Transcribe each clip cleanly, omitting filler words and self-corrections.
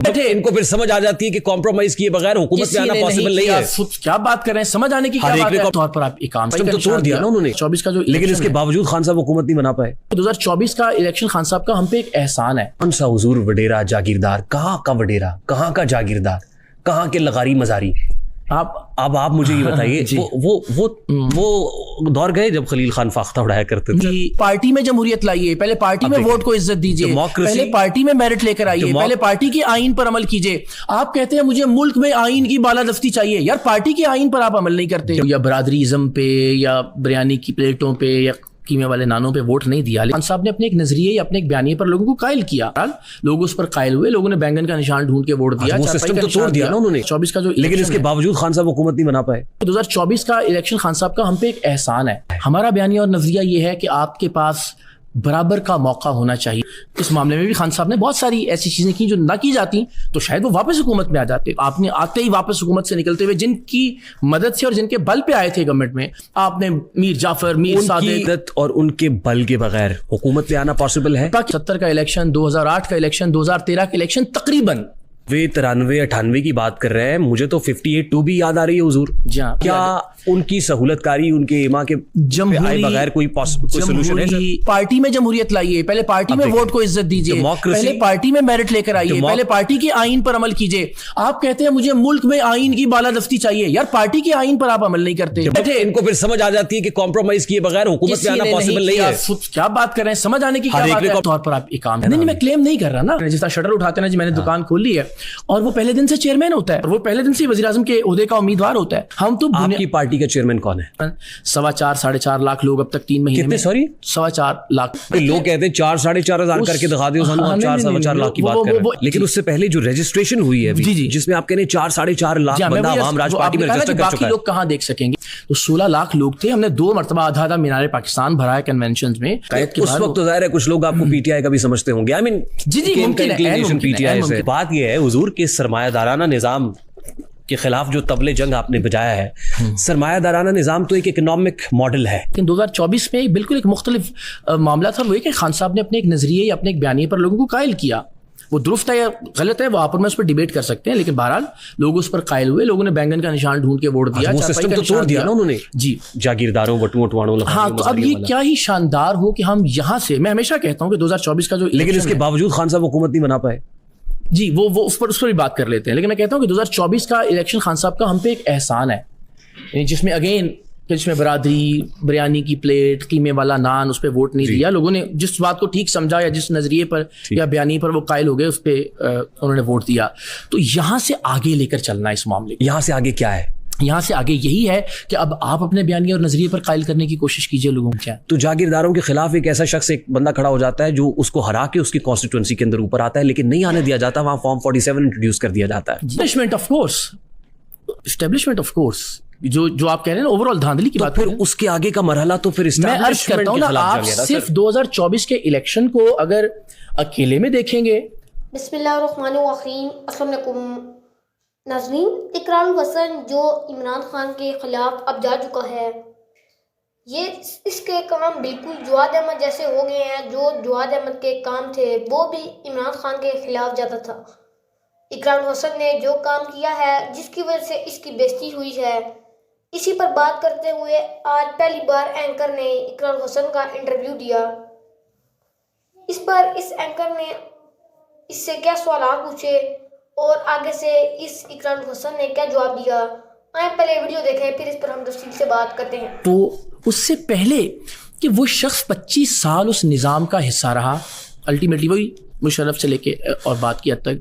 इनको फिर समझ आ जाती है कि कॉम्प्रोमाइज किए बगैर हुकूमत में आना पॉसिबल नहीं है। क्या बात कर रहे हैं, समझ आने की क्या बात है? तौर पर आप एक काम तो तोड़ दिया ना उन्होंने 24 का जो, लेकिन इसके बावजूद खान साहब हुकूमत नहीं बना पाए। 2024 का इलेक्शन खान साहब का हम पे एक एहसान है। कौन सा हुजूर वडेरा जागीरदार, कहाँ का वडेरा, कहाँ का जागीरदार, कहाँ के लगारी मजारी? अब आप मुझे ये बताइए, वो दौर गए जब खलील खान फाख्ता उड़ाया करते थे? पार्टी में जमहूरियत लाइए, पहले पार्टी में वोट को इज्जत दीजिए, पहले पार्टी में मेरिट लेकर आइए, पहले पार्टी की आइन पर अमल कीजिए। आप कहते हैं मुझे मुल्क में आइन की बालादस्ती चाहिए, यार पार्टी की आइन पर आप अमल नहीं करते, या बरादरीज़म पे या बिरयानी की प्लेटों पे या कीमे वाले नानों पे वोट नहीं दिया। खान साहब ने अपने एक नजरिए या अपने एक बयानिए पर लोगों को कायल किया, लोग उस पर कायल हुए, लोगों ने बैंगन का निशान ढूंढ के वोट दिया। वो सिस्टम तो तोड़ दिया ना उन्होंने 24 का जो, लेकिन इसके बावजूद खान साहब हुकूमत नहीं बना पाए। 2024 का इलेक्शन खान साहब का हम पे एक एहसान है। हमारा बयानिया और नजरिया ये है कि आपके पास बराबर का मौका होना चाहिए। इस मामले में भी खान साहब ने बहुत सारी ऐसी चीजें की जो ना की जाती तो शायद वो वापस हुकूमत में आ जाते। आपने आते ही वापस हुकूमत से निकलते हुए जिनकी मदद से और जिनके बल पे आए थे गवर्नमेंट में, आपने मीर जाफर, मीर सादिक और उनके बल के बगैर हुकूमत में आना पॉसिबल है? 70 का इलेक्शन, 2008 का इलेक्शन, 2013 का इलेक्शन, तकरीबन 93-98 की बात कर रहे हैं। मुझे तो 58-2 भी याद आ रही है हुजूर। क्या उनकी सहूलतकारी उनके इमा के आए बगैर कोई सोल्यूशन है? पार्टी में जमहूरियत लाइए, पहले पार्टी में वोट को इज्जत दीजिए, पहले पार्टी में मेरिट लेकर आइए, पहले पार्टी की आइन पर अमल कीजिए। आप कहते हैं मुझे मुल्क में आइन की बालादस्ती चाहिए, यार पार्टी की आइन पर आप अमल नहीं करते। इनको फिर समझ आ जाती है कि कॉम्प्रोमाइज किए बगैर हुकूमत में आना पॉसिबल नहीं है। क्या बात कर रहे हैं, समझ आने की क्या बात है? तौर पर आप एक काम, नहीं मैं क्लेम नहीं कर रहा ना, जिस तरह शटर उठाते ना जी मैंने दुकान खोल ली है और वो पहले दिन से चेयरमैन होता है और वो पहले दिन से वज़ीर आज़म के ओहदे का उम्मीदवार होता है। हम तो आपकी पार्टी का चेयरमैन कौन है? 4.25 लाख लोग अब तक 3 महीने में। सॉरी 4.25 लाख लोग कहते हैं 4-4.5 हजार करके दिखा दो, 4-4 लाख की बात कर रहे हैं। लेकिन उससे पहले जो रजिस्ट्रेशन हुई है जिसमें आप कह रहे हैं 4-4.5 लाख बंदा आवाम राज पार्टी में रजिस्टर कर चुका है। लोग कहाँ देख सकेंगे? तो 16 लाख लोग थे। हमने 2 मरतबा आधा मीनार पाकिस्तान भरा है कन्वेंशन में। उस वक्त तो जाहिर है कुछ लोग आपको पीटीआई का भी समझते होंगे। आई मीन पीटीआई से बात यह है हुजूर के सरमायादाराना निजाम के खिलाफ जो तबले जंग आपने बजाया है। सरमायादाराना निजाम तो एक इकोनॉमिक मॉडल है, लेकिन 2024 में बिल्कुल एक मुख्तलिफ मामला था। वो कि खान साहब ने अपने एक नजरिए या अपने एक बयानिए पर लोगों को कायल किया। वो दुरुस्त है या गलत है वो आप और मैं उस पर डिबेट कर सकते हैं, लेकिन बहरहाल लोग उस पर कायल हुए, लोगों ने बैंगन का निशान ढूंढ के वोट दिया। वो सिस्टम तो तोड़ दिया ना उन्होंने जी, जागीरदारों वटुआणों। हाँ, तो अब ये क्या ही शानदार हो कि हम यहाँ से, मैं हमेशा कहता हूँ कि 2024 का जो, लेकिन इसके बावजूद खान साहब हुकूमत नहीं बना पाए। जी वो उस पर भी बात कर लेते हैं, लेकिन मैं कहता हूँ कि 2024 का इलेक्शन खान साहब का हम पे एक एहसान है, जिसमें अगेन जिसमें बरादरी, बिरयानी की प्लेट, कीमे वाला नान, उस पर वोट नहीं दिया। लोगों ने जिस बात को ठीक समझा या जिस नजरिए पर या बयानी पर वो कायल हो गए उस पर उन्होंने वोट दिया। तो यहाँ से आगे लेकर चलना इस मामले, यहाँ से आगे क्या है? यहाँ से आगे यही है कि अब आप अपने बयानी और नजरिए पर कायल करने की कोशिश कीजिए लोगों को। तो जागीरदारों के खिलाफ एक ऐसा शख्स, एक बंदा खड़ा हो जाता है जो उसको हरा के उसकी कॉन्स्टिट्यूएंसी के अंदर ऊपर आता है, लेकिन नहीं आने दिया जाता, वहां फॉर्म 47 इंट्रोड्यूस कर दिया जाता है। एस्टेब्लिशमेंट ऑफ कोर्स जो आप कह रहे हैं ना, ओवरऑल धांधली की बात, फिर उसके आगे का मरहला तो फिर मैं अर्ज करता हूं ना, आप सिर्फ 2024 के इलेक्शन को अगर अकेले में देखेंगे। बिस्मिल्लाहिर्रहमानिर्रहीम, अस्सलाम वालेकुम नाज़रीन। इकराम हसन जो इमरान खान के खिलाफ अब जा चुका है, ये इसके काम बिल्कुल जवाद अहमद जैसे हो गए हैं। जो जवाद अहमद के काम थे वो भी इमरान खान के खिलाफ जाता था। इकराम हसन ने जो काम किया है, जिसकी वजह से इसकी बेइज्जती हुई है, इसी पर बात करते हुए आज पहली बार एंकर ने इकराम हसन का इंटरव्यू दिया। इस पर इस एंकर ने इससे क्या सवाल पूछे और आगे से इस इकराम हसन ने क्या जवाब दिया, आए पहले वीडियो देखें, फिर इस पर हम तफसील से बात करते हैं। तो उससे पहले कि वो शख्स 25 साल उस निज़ाम का हिस्सा रहा, अल्टीमेटली वही मुशर्रफ से लेके और बात की हद तक,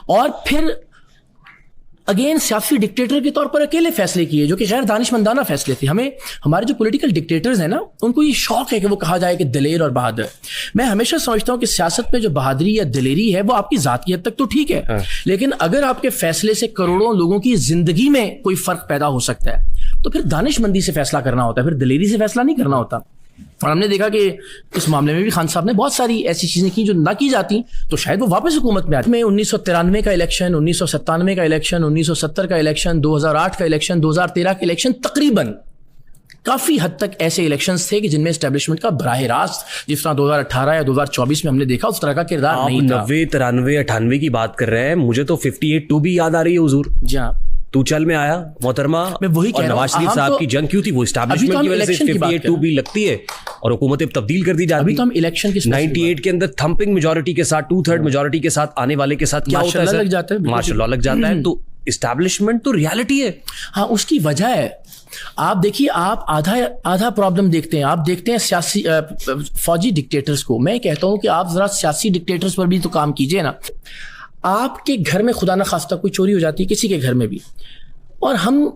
और फिर अगेन सियासी डिक्टेटर के तौर पर अकेले फैसले किए जो कि गैर दानिशमंदाना फैसले थे। हमें हमारे जो पॉलिटिकल डिक्टेटर्स हैं ना, उनको ये शौक है कि वो कहा जाए कि दिलेर और बहादुर। मैं हमेशा समझता हूँ कि सियासत में जो बहादुरी या दिलेरी है वो आपकी ज़ात की हद तक तो ठीक है, लेकिन अगर आपके फैसले से करोड़ों लोगों की जिंदगी में कोई फ़र्क पैदा हो सकता है तो फिर दानिशमंदी से फैसला करना होता है, फिर दिलेरी से फैसला नहीं करना होता। और हमने देखा कि इस मामले में भी खान साहब ने बहुत सारी ऐसी चीज़ें की जो ना की जाती तो शायद वो वापस हुकूमत में आती। में 1993 का इलेक्शन, 1997 का इलेक्शन, 1970 का इलेक्शन, 2008 का इलेक्शन, 2013 का इलेक्शन, तकरीबन کافی حد تک ایسے الیکشنز تھے کہ جن میں اسٹیبلشمنٹ کا براہ راست جس طرح 2018 یا 2024 میں ہم نے دیکھا اس طرح کا کردار نہیں تھا. 90 93 98 کی بات کر رہے ہیں, مجھے تو 58-2 بھی یاد آ رہی ہے حضور. جی ہاں, تو چل میں آیا محترمہ, میں وہی کہہ رہا ہوں, نواز شریف صاحب کی جنگ کیوں تھی, وہ اسٹیبلشمنٹ کی وجہ سے 58-2 بھی لگتی ہے اور حکومتیں تبدیل کر دی جاتی. ابھی تو ہم الیکشن کی 98 کے اندر تھمپنگ میجورٹی کے ساتھ 2/3 میجورٹی کے ساتھ آنے والے کے ساتھ کیا ہوتا ہے, لگ جاتا ہے, ماشاء اللہ لگ جاتا ہے. تو اسٹیبلشمنٹ تو ریالٹی ہے. ہاں, اس کی وجہ ہے. آپ دیکھیے, آپ آدھا پرابلم دیکھتے ہیں, آپ دیکھتے ہیں سیاسی فوجی ڈکٹیٹرز کو. میں کہتا ہوں کہ آپ ذرا سیاسی ڈکٹیٹرز پر بھی تو کام کیجئے نا. آپ کے گھر میں خدا نخواستہ کوئی چوری ہو جاتی ہے, کسی کے گھر میں بھی, اور ہم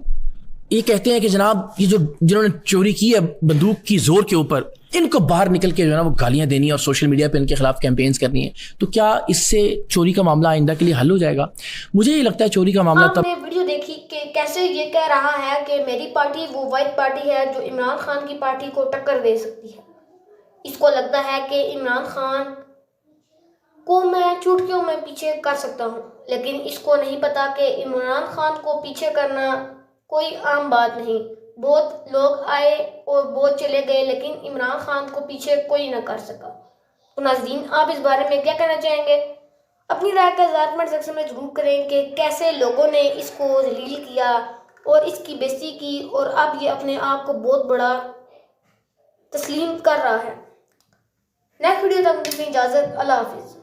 یہ کہتے ہیں کہ جناب یہ جنہوں نے چوری کی ہے بندوق کی زور کے اوپر, ان کو باہر نکل کے جو ہے نا وہ گالیاں دینی اور سوشل میڈیا پہ ان کے خلاف کیمپینز کرنی ہے. تو کیا اس سے چوری کا معاملہ آئندہ کے لیے حل ہو جائے گا؟ مجھے یہ لگتا ہے چوری کا معاملہ آپ نے ویڈیو دیکھی کہ کیسے یہ کہہ رہا ہے کہ میری پارٹی وہ واحد پارٹی ہے جو عمران خان کی پارٹی کو ٹکر دے سکتی ہے. اس کو لگتا ہے کہ عمران خان کو میں چٹکیوں میں پیچھے کر سکتا ہوں, لیکن اس کو نہیں پتا کہ عمران خان کو پیچھے کرنا کوئی عام بات نہیں. بہت لوگ آئے اور بہت چلے گئے, لیکن عمران خان کو پیچھے کوئی نہ کر سکا. تو ناظرین, آپ اس بارے میں کیا کہنا چاہیں گے؟ اپنی رائے کا اظہار کمنٹ سیکشن میں ضرور کریں کہ کیسے لوگوں نے اس کو ذلیل کیا اور اس کی بےزتی کی, اور اب یہ اپنے آپ کو بہت بڑا تسلیم کر رہا ہے. نیکسٹ ویڈیو تک مجھے اجازت, اللہ حافظ.